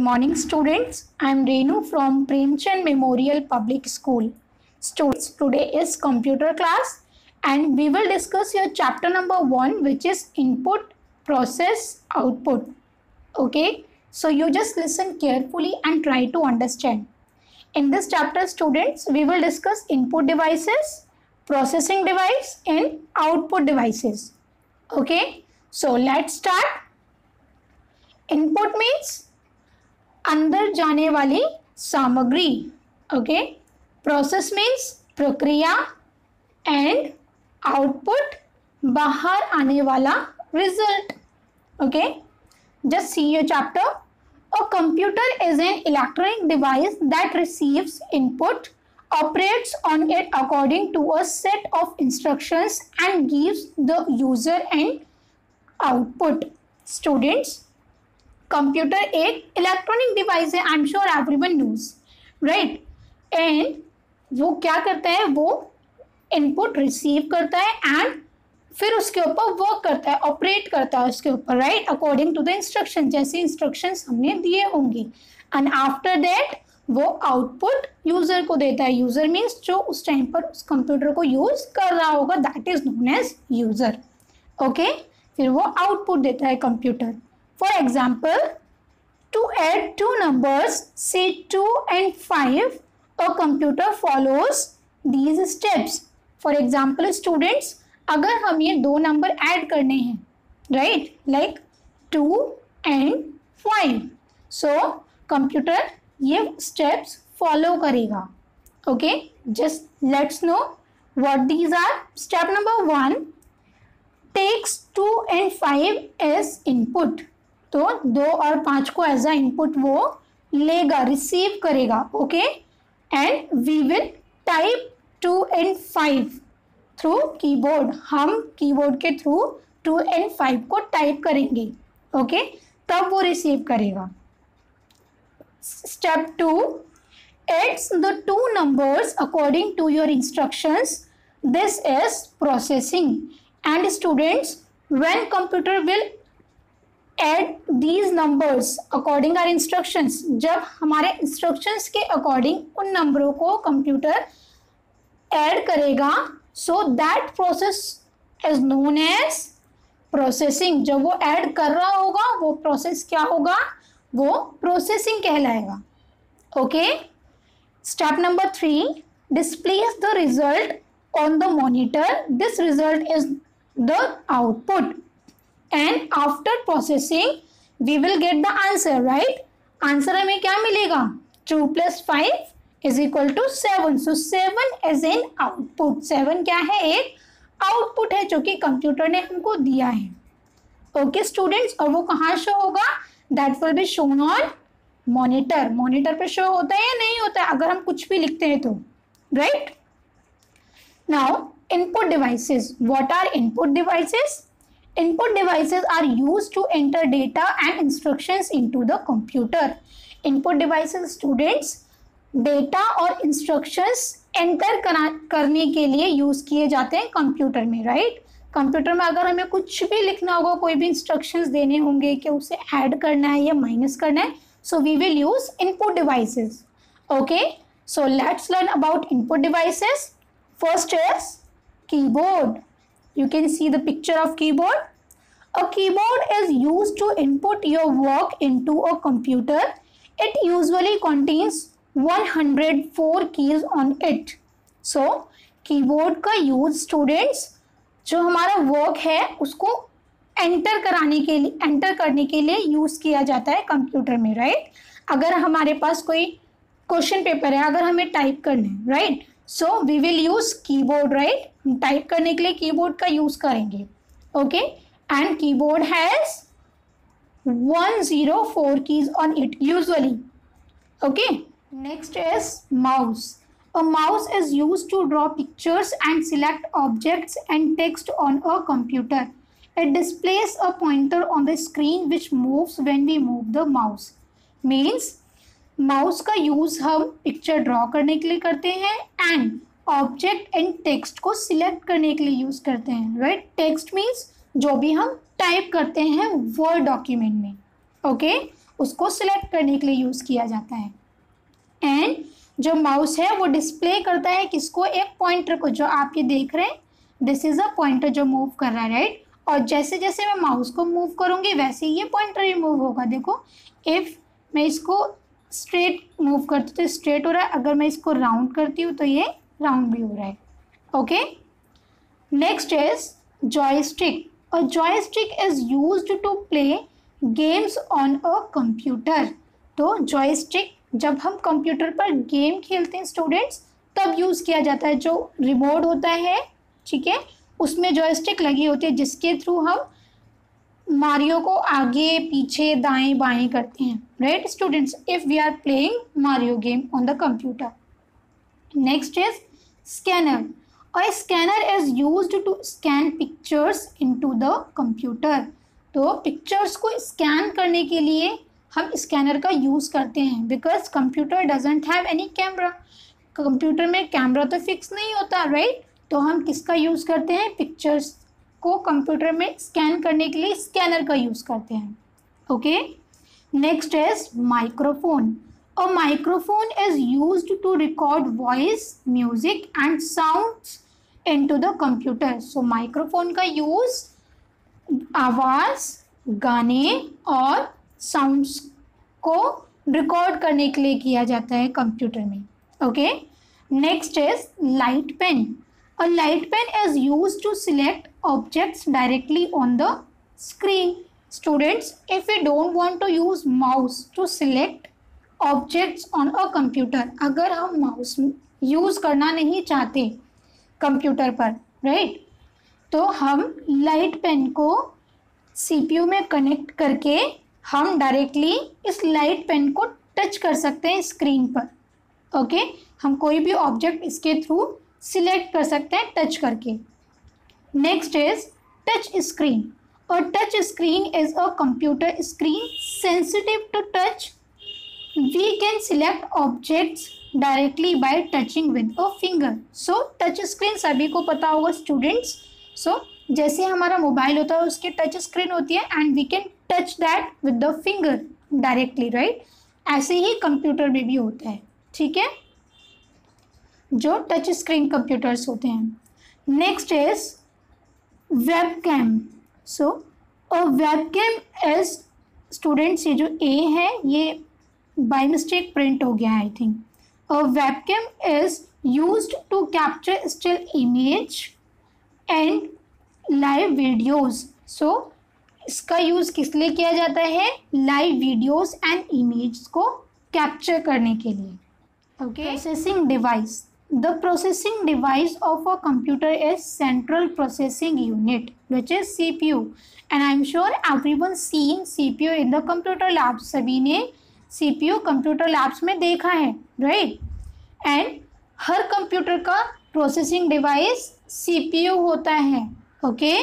morning, students. I am Renu from Premchand Memorial Public School. Students, today is computer class and we will discuss your chapter number 1, which is input, process, output. Okay, so you just listen carefully and try to understand. In this chapter, students, we will discuss input devices, processing device and output devices. Okay, so let's start. Input means अंदर जाने वाली सामग्री. Okay, process means प्रक्रिया and output बाहर आने वाला result. Okay, just see your chapter. A computer is an electronic device that receives input, operates on it according to a set of instructions and gives the user an output. Students, computer एक electronic device है. I am sure everyone knows, right. And वो क्या करता है, वो input receive करता है and फिर उसके ऊपर वर्क करता है, ऑपरेट करता है उसके ऊपर, right, according to the instruction, जैसे इंस्ट्रक्शंस हमने दिए होंगे. एंड आफ्टर दैट वो आउटपुट यूजर को देता है. यूजर मीन्स जो उस टाइम पर उस कंप्यूटर को यूज कर रहा होगा, that is known as user. Okay, फिर वो आउटपुट देता है computer. For example, to add two numbers, say 2 and 5, a computer follows these steps. For example, students, अगर हम ये दो नंबर ऐड करने हैं, right, like 2 and 5, so computer ये steps follow करेगा. Okay, just let's know what these are. Step number 1 takes 2 and 5 as input. तो 2 और 5 को एज अ इनपुट वो लेगा, रिसीव करेगा. Okay, and we will type 2 and 5 through keyboard. हम keyboard के थ्रू 2 and 5 को टाइप करेंगे. ओके, तब वो रिसीव करेगा. Step 2 adds the two numbers according to your instructions. This is processing. And students, when computer will add these numbers according our instructions, जब हमारे instructions के according उन नंबरों को कंप्यूटर ऐड करेगा, so that process is known as processing. जब वो add कर रहा होगा वो प्रोसेस क्या होगा, वो प्रोसेसिंग कहलाएगा. Okay, step number 3 displays the result on the monitor. This result is the output. And after processing we will get the answer, right? Answer हमें क्या मिलेगा, 2 + 5 = 7. so 7 is an output. 7 क्या है, एक आउटपुट है जो कि कंप्यूटर ने हमको दिया है. ओके स्टूडेंट्स, और वो कहाँ शो होगा, that will be shown on monitor. Monitor पे शो होता है या नहीं होता है अगर हम कुछ भी लिखते हैं तो, right. Now input devices. What are input devices? Input devices are used to enter data and instructions into the computer. Input devices students data और instructions enter करने के लिए यूज किए जाते हैं कंप्यूटर में, राइट. कंप्यूटर में अगर हमें कुछ भी लिखना होगा, कोई भी इंस्ट्रक्शंस देने होंगे कि उसे ऐड करना है या माइनस करना है, so we will use input devices. Okay, so let's learn about input devices. First is keyboard. You can see the picture of keyboard. A keyboard is used to input your work into a computer. It usually contains 104 keys on it. So, keyboard का use students जो हमारा work है उसको enter करने के लिए use किया जाता है कंप्यूटर में, right? अगर हमारे पास कोई क्वेश्चन पेपर है, अगर हमें टाइप करना है, right, so we will use keyboard, right. Type करने के लिए कीबोर्ड का यूज करेंगे. Okay, and keyboard has 104 keys on it usually. Okay, next is mouse. A mouse is used to draw pictures and select objects and text on a computer. It displays a pointer on the screen which moves when we move the mouse. Means mouse का use हम picture draw करने के लिए करते हैं and object and text को select करने के लिए यूज करते हैं, राइट. टेक्स्ट मीन्स जो भी हम टाइप करते हैं वर्ड डॉक्यूमेंट में, ओके, उसको सिलेक्ट करने के लिए यूज़ किया जाता है। एंड जो माउस है वो डिस्प्ले करता है किसको, एक पॉइंटर को, जो आप ये देख रहे हैं दिस इज़ अ पॉइंटर जो मूव कर रहा है, राइट। और जैसे जैसे मैं माउस को मूव करूँगी वैसे ही ये पॉइंटर भी मूव होगा। देखो इफ़ मैं इसको स्ट्रेट मूव करती हूँ तो स्ट्रेट हो रहा है, अगर मैं इसको राउंड करती हूँ तो ये राउंड भी हो रहा है। Okay, next is joystick. A joystick is used to play games on a computer. तो जॉयस्टिक जब हम कंप्यूटर पर गेम खेलते हैं स्टूडेंट्स तब यूज़ किया जाता है। जो रिमोट होता है, ठीक है, उसमें जॉयस्टिक लगी होती है जिसके थ्रू हम मारियो को आगे पीछे दाएं बाएं करते हैं, right students, if we are playing Mario game on the computer. Next is scanner. A scanner is used to scan pictures into the computer. तो पिक्चर्स को स्कैन करने के लिए हम स्कैनर का यूज़ करते हैं because computer doesn't have any camera. Computer में कैमरा तो फिक्स नहीं होता, राइट। तो हम किसका यूज़ करते हैं, पिक्चर्स को कंप्यूटर में स्कैन करने के लिए स्कैनर का यूज़ करते हैं। Okay, next is microphone. A microphone is used to record voice, music and sounds into the computer. So microphone का यूज़ आवाज़, गाने और साउंड्स को रिकॉर्ड करने के लिए किया जाता है कंप्यूटर में। Okay, next is light pen. A light pen is used to select objects directly on the screen. Students, if we don't want to use mouse to select objects on a computer, अगर हम mouse use करना नहीं चाहते computer पर, right, तो हम light pen को CPU में कनेक्ट करके हम डायरेक्टली इस लाइट पेन को टच कर सकते हैं स्क्रीन पर। ओके, हम कोई भी ऑब्जेक्ट इसके थ्रू सिलेक्ट कर सकते हैं टच करके। Next is touch screen. और touch screen is a computer screen sensitive to touch. We can select objects directly by touching with a finger. So touch screen सभी को पता होगा स्टूडेंट्स। सो जैसे हमारा मोबाइल होता है उसकी टच स्क्रीन होती है and we can touch that with the finger directly, right. ऐसे ही कंप्यूटर में भी होता है, ठीक है, जो टच स्क्रीन कंप्यूटर्स होते हैं। Next is webcam. So a webcam is students, ये जो ए है ये बाय मिस्टेक प्रिंट हो गया है I think. A webcam is used to capture still image and live videos. So इसका यूज़ किस लिए किया जाता है, लाइव वीडियोस एंड इमेज को कैप्चर करने के लिए। Okay, processing device. The processing device of a computer is central processing unit, which is CPU. And I'm sure everyone seen CPU in the computer labs. सभी ने CPU computer labs में देखा है, right? And her computer का processing device CPU होता है, okay?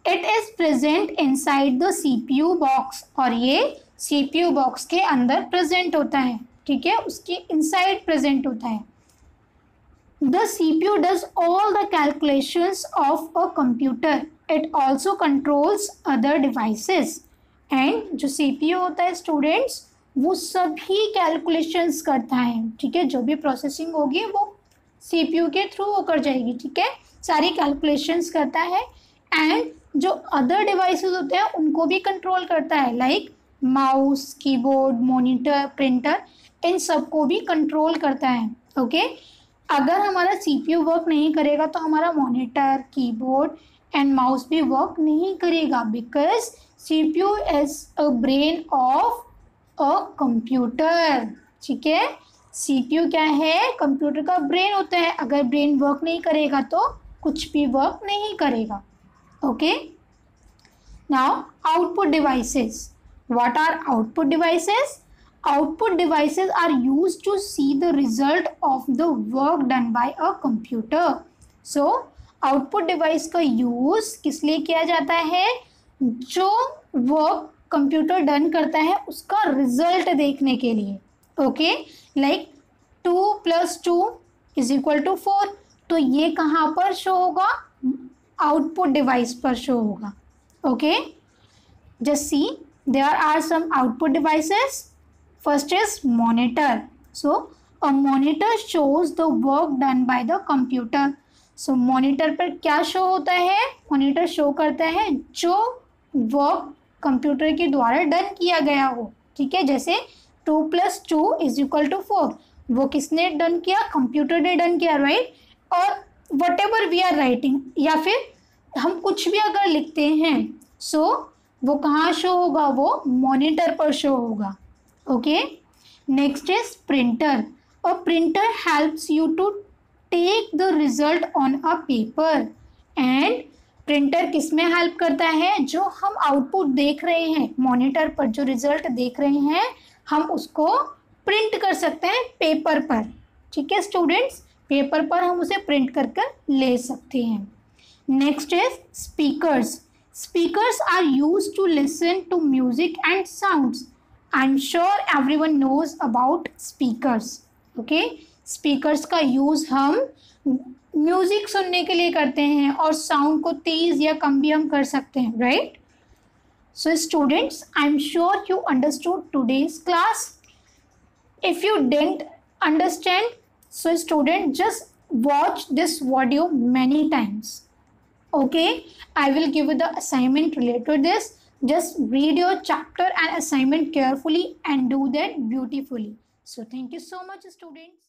It is present inside the CPU box. और ये CPU box के अंदर present होता है, ठीक है, उसके inside present होता है। The CPU does all the calculations of a computer. It also controls other devices. And जो CPU होता है स्टूडेंट्स वो सभी कैलकुलेशंस करता है, ठीक है, जो भी प्रोसेसिंग होगी वो CPU के थ्रू होकर जाएगी, ठीक है, सारी कैलकुलेशंस करता है। एंड जो अदर डिवाइसेस होते हैं उनको भी कंट्रोल करता है, like mouse, keyboard, monitor, printer, इन सबको भी कंट्रोल करता है। ओके, अगर हमारा CPU वर्क नहीं करेगा तो हमारा मॉनिटर, कीबोर्ड एंड माउस भी वर्क नहीं करेगा because CPU is a brain of a computer, ठीक है। CPU क्या है, कंप्यूटर का ब्रेन होता है। अगर ब्रेन वर्क नहीं करेगा तो कुछ भी वर्क नहीं करेगा। Okay, now output devices. What are output devices? Output devices are used to see the result of the work done by a computer. So, output device का use किस लिए किया जाता है, जो वर्क कंप्यूटर डन करता है उसका रिजल्ट देखने के लिए। Okay, like 2 + 2 = 4। तो ये कहाँ पर शो होगा, आउटपुट डिवाइस पर शो होगा। Okay, just see there are some output devices. First is monitor. So a monitor shows the work done by the computer. So monitor पर क्या शो होता है? मॉनिटर शो करता है जो वर्क कंप्यूटर के द्वारा डन किया गया हो, ठीक है। जैसे 2 + 2 = 4, वो किसने डन किया? कंप्यूटर ने डन किया, राइट। और whatever we are writing, या फिर हम कुछ भी अगर लिखते हैं, सो वो कहाँ शो होगा? वो मॉनिटर पर शो होगा, okay. Next is printer. A printer helps you to take the result on a paper. And printer किस में हेल्प करता है? जो हम आउटपुट देख रहे हैं मॉनिटर पर, जो रिजल्ट देख रहे हैं, हम उसको प्रिंट कर सकते हैं पेपर पर, ठीक है स्टूडेंट्स। पेपर पर हम उसे प्रिंट कर कर ले सकते हैं। Next is speakers. Speakers are used to listen to music and sounds. I am sure everyone knows about speakers, okay. Speakers का यूज़ हम म्यूज़िक सुनने के लिए करते हैं और साउंड को तेज़ या कम भी हम कर सकते हैं, right. So students, I am sure you understood today's class. If you didn't understand, so student, just watch this video many times, okay. I will give you the assignment related to this. Just read your chapter and assignment carefully and do that beautifully. So thank you so much students.